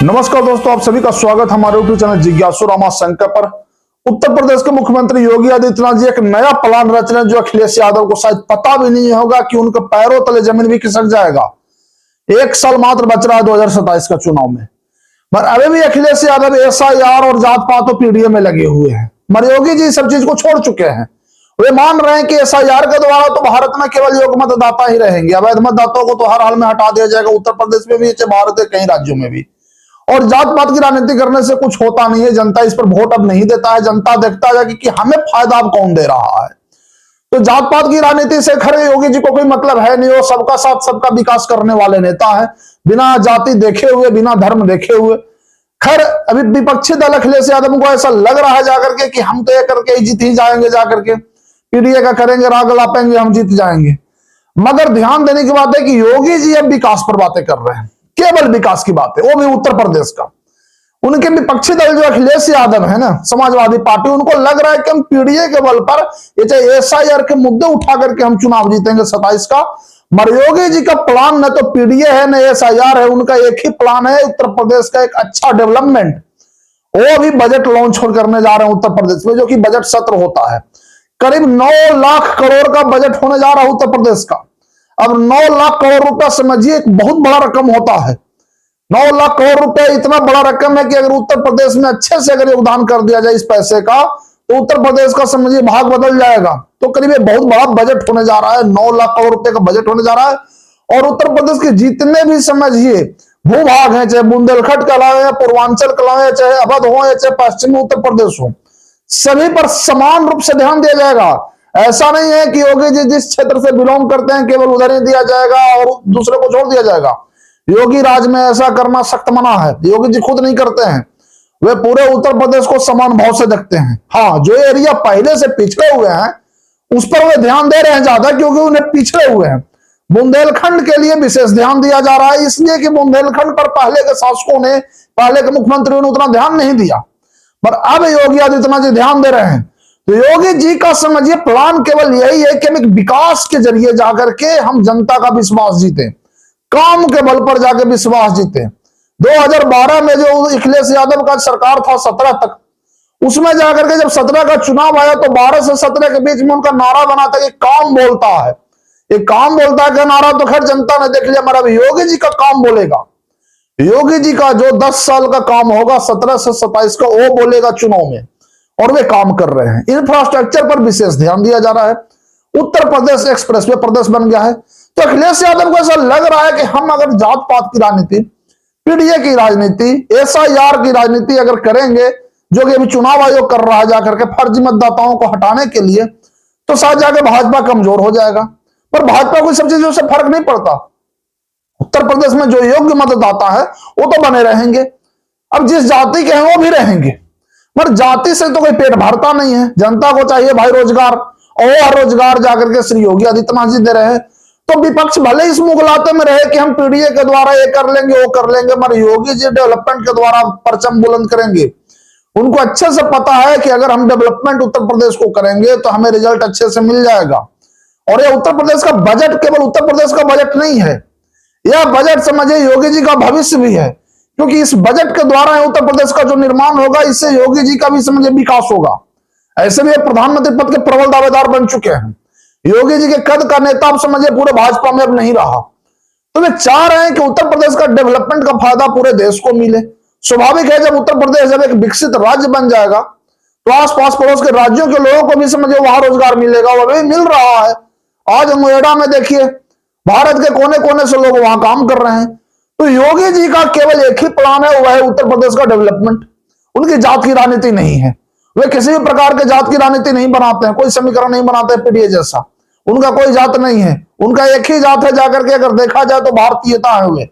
नमस्कार दोस्तों, आप सभी का स्वागत हमारे यूट्यूब चैनल जिज्ञासु रामाशंकर पर। उत्तर प्रदेश के मुख्यमंत्री योगी आदित्यनाथ जी एक नया प्लान रच रहे हैं जो अखिलेश यादव को शायद पता भी नहीं होगा कि उनके पैरों तले जमीन भी खिसक जाएगा। एक साल मात्र बच रहा है 2027 का चुनाव में, पर अभी भी अखिलेश यादव एसआईआर और जात पात और पीडीए में लगे हुए हैं। मगर योगी जी सब चीज को छोड़ चुके हैं। वे मान रहे हैं कि एसआईआर के द्वारा तो भारत में केवल योग्य मतदाता ही रहेंगे, अवैध मतदाताओं को तो हर हाल में हटा दिया जाएगा, उत्तर प्रदेश में भी, भारत के कई राज्यों में भी। और जात पात की राजनीति करने से कुछ होता नहीं है। जनता इस पर वोट अब नहीं देता है। जनता देखता है कि हमें फायदा अब कौन दे रहा है। तो जात पात की राजनीति से खरे योगी जी को कोई मतलब है नहीं। वो सबका साथ सबका विकास करने वाले नेता है, बिना जाति देखे हुए, बिना धर्म देखे हुए। खैर, अभी विपक्षी दल अखिलेश यादव को ऐसा लग रहा है जाकर के कि हम तो ये करके जीत ही जाएंगे, जाकर के पीडीए का करेंगे, राग लापेंगे, हम जीत जाएंगे। मगर ध्यान देने की बात है कि योगी जी अब विकास पर बातें कर रहे हैं, केवल विकास की बात है, वो भी उत्तर प्रदेश का। उनके विपक्षी दल जो अखिलेश यादव है ना, समाजवादी पार्टी, उनको लग रहा है कि हम पीडीए के बल पर एसआईआर के मुद्दे उठा करके हम चुनाव जीतेंगे 27 का। योगी जी का प्लान न तो पीडीए है न एसआईआर है, उनका एक ही प्लान है, उत्तर प्रदेश का एक अच्छा डेवलपमेंट। वो भी बजट लॉन्च करने जा रहे हैं उत्तर प्रदेश में, जो कि बजट सत्र होता है। करीब 9 लाख करोड़ का बजट होने जा रहा है उत्तर प्रदेश का। अब 9 लाख करोड़ रुपया समझिए, एक बहुत बड़ा रकम होता है। 9 लाख करोड़ रुपए इतना बड़ा रकम है कि अगर उत्तर प्रदेश में अच्छे से अगर योगदान कर दिया जाए इस पैसे का, तो उत्तर प्रदेश का समझिए भाग बदल जाएगा। तो करीब बहुत बड़ा बजट होने जा रहा है, 9 लाख करोड़ रुपए का बजट होने जा रहा है। और उत्तर प्रदेश के जितने भी समझिए भूभाग हैं, चाहे बुंदेलखंड कहलाए या पूर्वांचल कहलाए, चाहे अवध हो या चाहे पश्चिमी उत्तर प्रदेश हो, सभी पर समान रूप से ध्यान दिया जाएगा। ऐसा नहीं है कि योगी जी जिस क्षेत्र से बिलोंग करते हैं केवल उधर ही दिया जाएगा और दूसरे को छोड़ दिया जाएगा। योगी राज में ऐसा करना सख्त मना है। योगी जी खुद नहीं करते हैं, वे पूरे उत्तर प्रदेश को समान भाव से देखते हैं। हाँ, जो एरिया पहले से पिछड़े हुए हैं उस पर वे ध्यान दे रहे हैं ज्यादा, क्योंकि उन्हें पिछड़े हुए हैं। बुंदेलखंड के लिए विशेष ध्यान दिया जा रहा है, इसलिए कि बुंदेलखंड पर पहले के शासकों ने, पहले के मुख्यमंत्रियों ने उतना ध्यान नहीं दिया, पर अब योगी आदित्यनाथ जी ध्यान दे रहे हैं। तो योगी जी का समझिए प्लान केवल यही है कि हम एक विकास के जरिए जाकर के हम जनता का विश्वास जीते, काम के बल पर जाकर विश्वास जीते। 2012 में जो अखिलेश यादव का सरकार था 17 तक, उसमें जाकर के जब 17 का चुनाव आया तो 12 से 17 के बीच में उनका नारा बना था कि काम बोलता है। एक काम बोलता है का नारा तो खैर जनता ने देख लिया, मगर योगी जी का काम बोलेगा। योगी जी का जो 10 साल का काम होगा 17 से 27 का, वो बोलेगा चुनाव में, और वे काम कर रहे हैं। इंफ्रास्ट्रक्चर पर विशेष ध्यान दिया जा रहा है। उत्तर प्रदेश एक्सप्रेसवे प्रदेश बन गया है। तो अखिलेश यादव को ऐसा लग रहा है कि हम अगर जात पात की राजनीति, पीडीए की राजनीति, एसआईआर की राजनीति अगर करेंगे, जो कि अभी चुनाव आयोग कर रहा है जाकर के फर्जी मतदाताओं को हटाने के लिए, तो शायद जाकर भाजपा कमजोर हो जाएगा। पर भाजपा को सब चीजों से फर्क नहीं पड़ता। उत्तर प्रदेश में जो योग्य मतदाता है वो तो बने रहेंगे, अब जिस जाति के हैं वो भी रहेंगे। मगर जाति से तो कोई पेट भरता नहीं है। जनता को चाहिए भाई रोजगार, और रोजगार जाकर के श्री योगी आदित्यनाथ जी दे रहे हैं। तो विपक्ष भले इस मुगलाते में रहे कि हम पीडीए के द्वारा ये कर लेंगे वो कर लेंगे, मगर योगी जी डेवलपमेंट के द्वारा परचम बुलंद करेंगे। उनको अच्छे से पता है कि अगर हम डेवलपमेंट उत्तर प्रदेश को करेंगे तो हमें रिजल्ट अच्छे से मिल जाएगा। और यह उत्तर प्रदेश का बजट केवल उत्तर प्रदेश का बजट नहीं है, यह बजट समझिए योगी जी का भविष्य भी है, क्योंकि इस बजट के द्वारा उत्तर प्रदेश का जो निर्माण होगा, इससे योगी जी का भी समझिए विकास होगा। ऐसे भी प्रधानमंत्री पद के प्रबल दावेदार बन चुके हैं। योगी जी के कद का नेता आप समझिए पूरे भाजपा में अब नहीं रहा। तो वे चाह रहे हैं कि उत्तर प्रदेश का डेवलपमेंट का फायदा पूरे देश को मिले। स्वाभाविक है, जब उत्तर प्रदेश जब एक विकसित राज्य बन जाएगा तो आसपास पड़ोस के राज्यों के लोगों को भी समझिए वहां रोजगार मिलेगा। वह भी मिल रहा है। आज नोएडा में देखिए, भारत के कोने कोने से लोग वहां काम कर रहे हैं। तो योगी जी का केवल एक ही प्लान है, वह है उत्तर प्रदेश का डेवलपमेंट। उनकी जात की राजनीति नहीं है। वे किसी भी प्रकार के जात की राजनीति नहीं बनाते हैं, कोई समीकरण नहीं बनाते हैं पीडीए जैसा। उनका कोई जात नहीं है, उनका एक ही जात है जाकर के अगर देखा जाए तो भारतीयता है। वे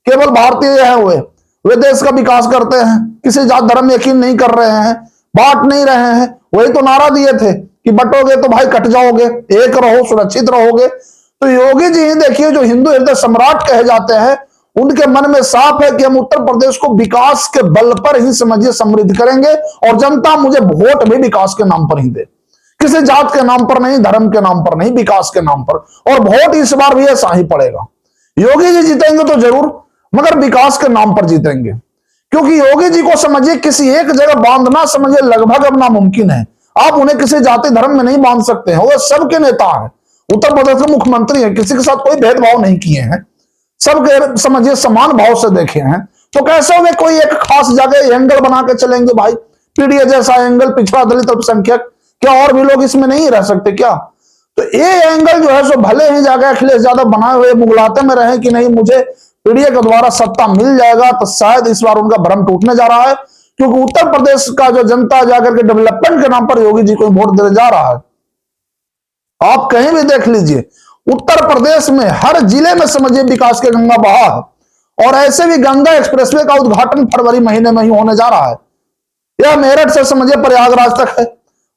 केवल भारतीय है। वे देश का विकास करते हैं, किसी जात धर्म में यकीन नहीं कर रहे हैं, बांट नहीं रहे हैं। वही तो नारा दिए थे कि बटोगे तो भाई कट जाओगे, एक रहो सुरक्षित रहोगे। तो योगी जी ही देखिए, जो हिंदू हृदय सम्राट कहे जाते हैं, उनके मन में साफ है कि हम उत्तर प्रदेश को विकास के बल पर ही समझिए समृद्ध करेंगे, और जनता मुझे वोट भी विकास के नाम पर ही दे, किसी जात के नाम पर नहीं, धर्म के नाम पर नहीं, विकास के नाम पर। और वोट इस बार भी ऐसा ही पड़ेगा। योगी जी जीतेंगे तो जरूर, मगर विकास के नाम पर जीतेंगे। क्योंकि योगी जी को समझिए किसी एक जगह बांधना समझिए लगभग अब नामुमकिन है। आप उन्हें किसी जाति धर्म में नहीं बांध सकते हैं। वो सबके नेता हैं, उत्तर प्रदेश के मुख्यमंत्री हैं, किसी के साथ कोई भेदभाव नहीं किए हैं, सबके समझिए समान भाव से देखे हैं। तो कैसे में कोई एक खास जगह एंगल बना के चलेंगे भाई? पीडीए जैसा एंगल, पिछड़ा दलित अल्पसंख्यक, क्या और भी लोग इसमें नहीं रह सकते क्या? तो ये एंगल जो है सो भले ही जाकर अखिलेश यादव बनाए हुए मुगलाते में रहे कि नहीं मुझे पीडीए के द्वारा सत्ता मिल जाएगा, तो शायद इस बार उनका भ्रम टूटने जा रहा है। क्योंकि उत्तर प्रदेश का जो जनता जाकर के डेवलपमेंट के नाम पर योगी जी को वोट देने जा रहा है। आप कहीं भी देख लीजिए, उत्तर प्रदेश में हर जिले में समझिए विकास के गंगा बहा है। और ऐसे भी गंगा एक्सप्रेसवे का उद्घाटन फरवरी महीने में ही होने जा रहा है। यह मेरठ से समझिए प्रयागराज तक है,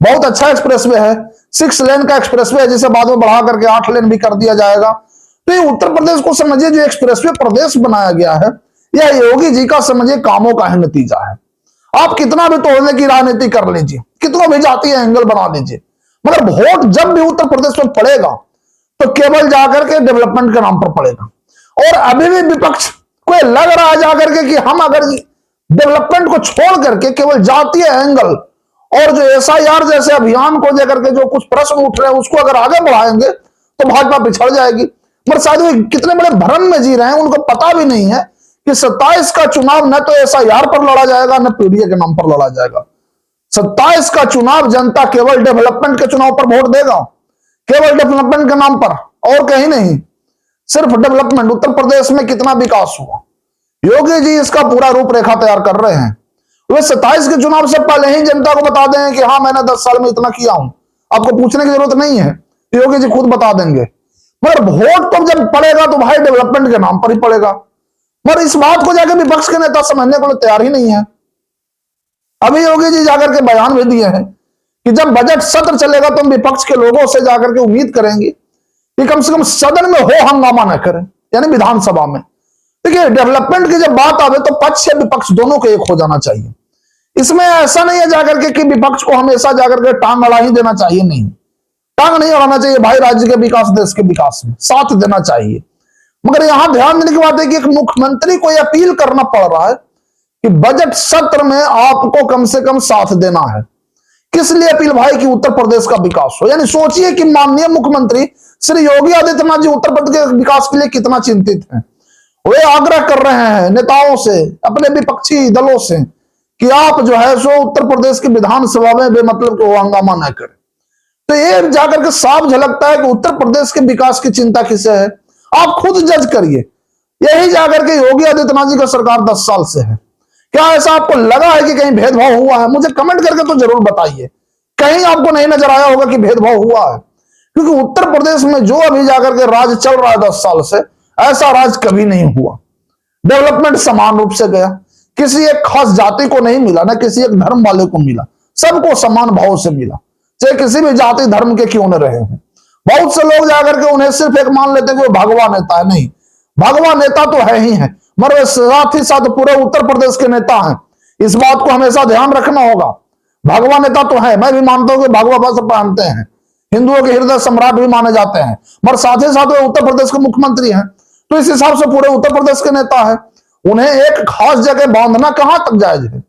बहुत अच्छा एक्सप्रेसवे है, 6 लेन का एक्सप्रेसवे है, जिसे बाद में बढ़ा करके 8 लेन भी कर दिया जाएगा। तो ये उत्तर प्रदेश को समझिए जो एक्सप्रेसवे प्रदेश बनाया गया है, यह योगी जी का समझिए कामों का ही नतीजा है। आप कितना भी तोड़ने की राजनीति कर लीजिए, कितना भी जातीय एंगल बना लीजिए, मगर वोट जब भी उत्तर प्रदेश में पड़ेगा तो केवल जाकर के डेवलपमेंट के नाम पर पड़ेगा। और अभी भी विपक्ष को लग रहा है जाकर के कि हम अगर डेवलपमेंट को छोड़ करके केवल जातीय एंगल और जो एसआईआर जैसे अभियान को लेकर के जो कुछ प्रश्न उठ रहे हैं उसको अगर आगे बढ़ाएंगे तो भाजपा पिछड़ जाएगी। मगर शायद वे कितने बड़े भ्रम में जी रहे हैं, उनको पता भी नहीं है कि 27 का चुनाव न तो एसआईआर पर लड़ा जाएगा न पीडीए के नाम पर लड़ा जाएगा। 27 का चुनाव जनता केवल डेवलपमेंट के चुनाव पर वोट देगा, केवल डेवलपमेंट के नाम पर, और कहीं नहीं, सिर्फ डेवलपमेंट। उत्तर प्रदेश में कितना विकास हुआ, योगी जी इसका पूरा रूपरेखा तैयार कर रहे हैं। वे 27 के चुनाव से पहले ही जनता को बता दें कि हाँ मैंने 10 साल में इतना किया हूं, आपको पूछने की जरूरत नहीं है, योगी जी खुद बता देंगे। मगर वोट तो जब पड़ेगा तो भाई डेवलपमेंट के नाम पर ही पड़ेगा। मगर इस बात को जाकर विपक्ष के नेता समझने को तैयार ही नहीं है। अभी योगी जी जाकर के बयान भी दिए हैं कि जब बजट सत्र चलेगा तो हम विपक्ष के लोगों से जाकर के उम्मीद करेंगे कि कम से कम सदन में हो हंगामा न करें, यानी विधानसभा में। देखिए डेवलपमेंट की जब बात आवे तो पक्ष या विपक्ष दोनों को एक हो जाना चाहिए। इसमें ऐसा नहीं है जाकर के कि विपक्ष को हमेशा जाकर के टांग अड़ा ही देना चाहिए, नहीं, टांग नहीं अड़ाना चाहिए भाई। राज्य के विकास, देश के विकास में साथ देना चाहिए। मगर यहां ध्यान देने की बात है कि एक मुख्यमंत्री को यह अपील करना पड़ रहा है कि बजट सत्र में आपको कम से कम साथ देना है। किस लिए अपील भाई? कि उत्तर प्रदेश का विकास हो। यानी सोचिए कि माननीय मुख्यमंत्री श्री योगी आदित्यनाथ जी उत्तर प्रदेश के विकास के लिए कितना चिंतित हैं। वे आग्रह कर रहे हैं नेताओं से, अपने विपक्षी दलों से, कि आप जो है सो उत्तर प्रदेश की विधानसभा में बेमतलब के हंगामा न करें। तो ये जाकर के साफ झलकता है कि उत्तर प्रदेश के विकास की चिंता किसे है। आप खुद जज करिए, यही जाकर के योगी आदित्यनाथ जी का सरकार 10 साल से है। क्या ऐसा आपको लगा है कि कहीं भेदभाव हुआ है? मुझे कमेंट करके तो जरूर बताइए, कहीं आपको नहीं नजर आया होगा कि भेदभाव हुआ है। क्योंकि उत्तर प्रदेश में जो अभी जाकर के राज चल रहा है 10 साल से, ऐसा राज कभी नहीं हुआ। डेवलपमेंट समान रूप से गया, किसी एक खास जाति को नहीं मिला, ना किसी एक धर्म वाले को मिला, सबको समान भाव से मिला, चाहे किसी भी जाति धर्म के क्यों न रहे हो। बहुत से लोग जाकर के उन्हें सिर्फ एक मान लेते हैं कि वो भगवा नेता है। नहीं, भगवा नेता तो है ही है, मगर साथ ही साथ पूरे उत्तर प्रदेश के नेता हैं। इस बात को हमेशा ध्यान रखना होगा। भगवा नेता तो है, मैं भी मानता हूं कि भगवा वस्त्र पहनते हैं, हिंदुओं के हृदय सम्राट भी माने जाते हैं, मगर साथ ही साथ वे उत्तर प्रदेश के मुख्यमंत्री हैं। तो इस हिसाब से पूरे उत्तर प्रदेश के नेता है, उन्हें एक खास जगह बांधना कहां तक जायज है?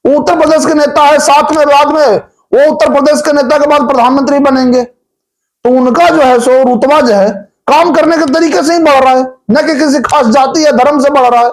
वो उत्तर प्रदेश के नेता है, साथ में बाद में वो उत्तर प्रदेश के नेता के बाद प्रधानमंत्री बनेंगे, तो उनका जो है सो रुतबा जो है काम करने के तरीके से ही बढ़ रहा है, न कि किसी खास जाति या धर्म से बढ़ रहा है।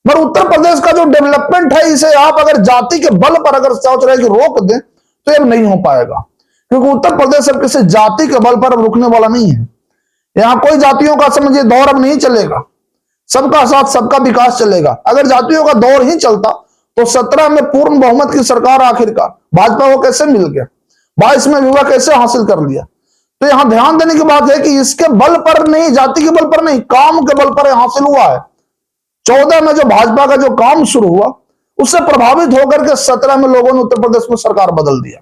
मगर उत्तर प्रदेश का जो डेवलपमेंट है, इसे आप अगर जाति के बल पर अगर सोच रहे कि रोक दें तो ये नहीं हो पाएगा। क्योंकि उत्तर प्रदेश अब किसी जाति के बल पर अब रुकने वाला नहीं है। यहां कोई जातियों का समझिए दौर अब नहीं चलेगा, सबका साथ सबका विकास चलेगा। अगर जातियों का दौर ही चलता तो 17 में पूर्ण बहुमत की सरकार आखिरकार भाजपा को कैसे मिल गया, 22 में विवाह कैसे हासिल कर लिया। तो यहां ध्यान देने की बात है कि इसके बल पर नहीं, जाति के बल पर नहीं, काम के बल पर हासिल हुआ है। 14 में जो भाजपा का जो काम शुरू हुआ उससे प्रभावित होकर के 17 में लोगों ने उत्तर प्रदेश में सरकार बदल दिया।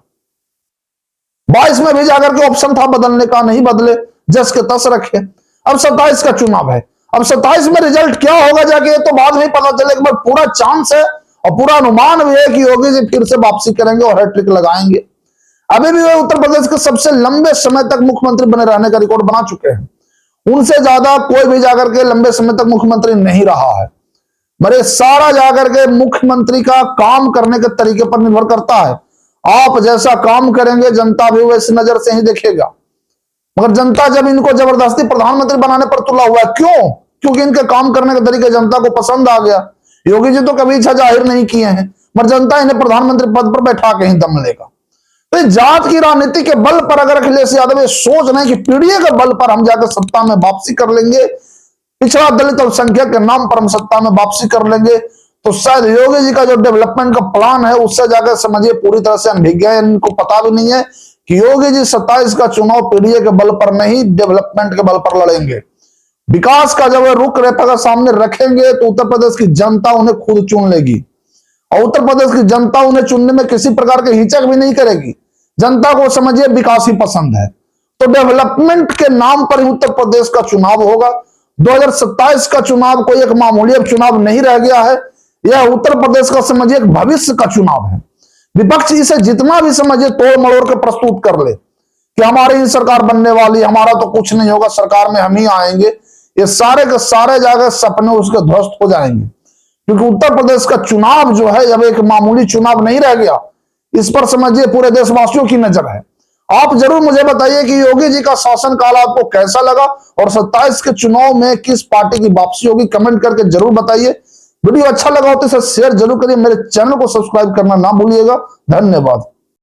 22 में भी जाकर के ऑप्शन था बदलने का, नहीं बदले, जस के तस रखे। अब 27 का चुनाव है, अब 27 में रिजल्ट क्या होगा जाके तो बाद में पता चलेगा। पूरा चांस है और पूरा अनुमान भी है कि योगी जी फिर से वापसी करेंगे और हैट्रिक लगाएंगे। अभी भी वे उत्तर प्रदेश के सबसे लंबे समय तक मुख्यमंत्री बने रहने का रिकॉर्ड बना चुके हैं। उनसे ज्यादा कोई भी जाकर के लंबे समय तक मुख्यमंत्री नहीं रहा है। मरे सारा जाकर के मुख्यमंत्री का काम करने के तरीके पर निर्भर करता है। आप जैसा काम करेंगे जनता भी वैसी नजर से ही देखेगा। मगर जनता जब इनको जबरदस्ती प्रधानमंत्री बनाने पर तुला हुआ है, क्यों? क्योंकि इनके काम करने के तरीके जनता को पसंद आ गया। योगी जी तो कभी इच्छा जाहिर नहीं किए हैं, मगर जनता इन्हें प्रधानमंत्री पद पर बैठा के ही दम लेगा। तो जात की राजनीति के बल पर अगर अखिलेश यादव ये सोच रहे हैं कि पीडीए के बल पर हम जाकर सत्ता में वापसी कर लेंगे, पिछड़ा दलित अल्पसंख्यक के नाम पर हम सत्ता में वापसी कर लेंगे, तो शायद योगी जी का जो डेवलपमेंट का प्लान है उससे जाकर समझिए पूरी तरह से अनभिज्ञ है। इनको पता भी नहीं है कि योगी जी 27 का चुनाव पीडीए के बल पर नहीं, डेवलपमेंट के बल पर लड़ेंगे। विकास का जब रुख रेखा सामने रखेंगे तो उत्तर प्रदेश की जनता उन्हें खुद चुन लेगी, और उत्तर प्रदेश की जनता उन्हें चुनने में किसी प्रकार के हिचक भी नहीं करेगी। जनता को समझिए विकास ही पसंद है, तो डेवलपमेंट के नाम पर ही उत्तर प्रदेश का चुनाव होगा। 2027 का चुनाव कोई एक मामूली चुनाव नहीं रह गया है, यह उत्तर प्रदेश का समझिए एक भविष्य का चुनाव है। विपक्ष इसे जितना भी समझिए तोड़ मड़ोड़ के प्रस्तुत कर ले कि हमारी ही सरकार बनने वाली, हमारा तो कुछ नहीं होगा, सरकार में हम ही आएंगे, ये सारे के सारे जाकर सपने उसके ध्वस्त हो जाएंगे। क्योंकि उत्तर प्रदेश का चुनाव जो है अब एक मामूली चुनाव नहीं रह गया, इस पर समझिए पूरे देशवासियों की नजर है। आप जरूर मुझे बताइए कि योगी जी का शासनकाल आपको कैसा लगा, और 27 के चुनाव में किस पार्टी की वापसी होगी, कमेंट करके जरूर बताइए। वीडियो अच्छा लगा हो तो इसे शेयर जरूर करिए, मेरे चैनल को सब्सक्राइब करना ना भूलिएगा। धन्यवाद।